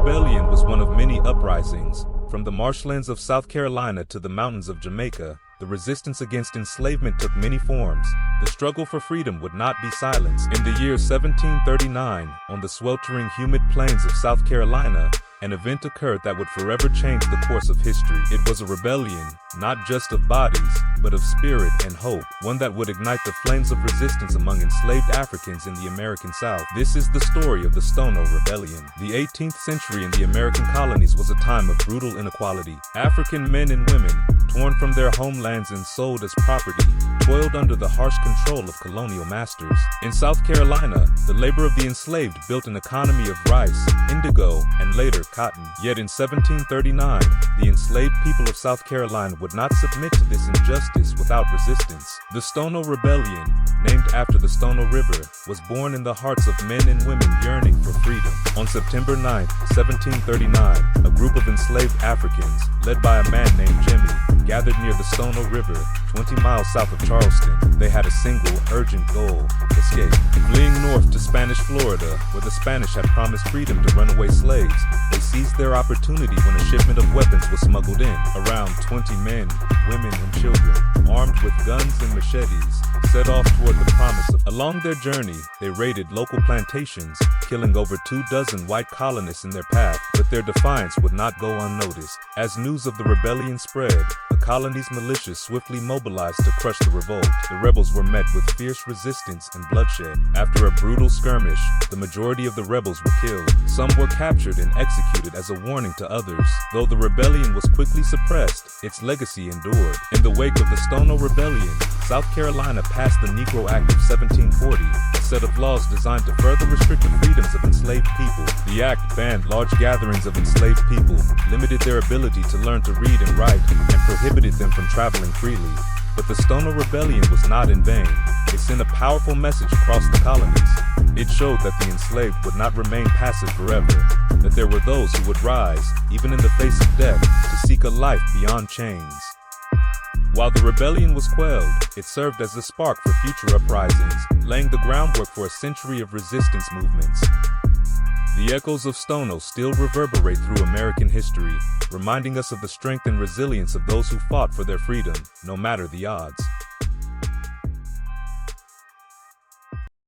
Rebellion was one of many uprisings. From the marshlands of South Carolina to the mountains of Jamaica, the resistance against enslavement took many forms. The struggle for freedom would not be silenced. In the year 1739, on the sweltering, humid plains of South Carolina, an event occurred that would forever change the course of history. It was a rebellion, not just of bodies, but of spirit and hope, one that would ignite the flames of resistance among enslaved Africans in the American South. This is the story of the Stono Rebellion. The 18th century in the American colonies was a time of brutal inequality. African men and women, torn from their homelands and sold as property, toiled under the harsh control of colonial masters. In South Carolina, the labor of the enslaved built an economy of rice, indigo, and later cotton. Yet in 1739, the enslaved people of South Carolina would not submit to this injustice without resistance. The Stono Rebellion, named after the Stono River, was born in the hearts of men and women yearning for freedom. On September 9, 1739, a group of enslaved Africans, led by a man named Jimmy, gathered near the Stono River, 20 miles south of Charleston. They had a single, urgent goal: escape. Fleeing north to Spanish Florida, where the Spanish had promised freedom to runaway slaves, they seized their opportunity when a shipment of weapons was smuggled in. Around 20 men, women, and children, armed with guns and machetes, set off toward the promise of. Along their journey, they raided local plantations, killing over 24 white colonists in their path, but their defiance would not go unnoticed. As news of the rebellion spread, the colony's militias swiftly mobilized to crush the revolt. The rebels were met with fierce resistance and bloodshed. After a brutal skirmish, the majority of the rebels were killed. Some were captured and executed as a warning to others. Though the rebellion was quickly suppressed, its legacy endured. In the wake of the Stono Rebellion, South Carolina passed the Negro Act of 1740, a set of laws designed to further restrict the freedoms of enslaved people. The act banned large gatherings of enslaved people, limited their ability to learn to read and write, and prohibited them from traveling freely. But the Stono Rebellion was not in vain. It sent a powerful message across the colonies. It showed that the enslaved would not remain passive forever, that there were those who would rise, even in the face of death, to seek a life beyond chains. While the rebellion was quelled, it served as a spark for future uprisings, laying the groundwork for a century of resistance movements. The echoes of Stono still reverberate through American history, reminding us of the strength and resilience of those who fought for their freedom, no matter the odds.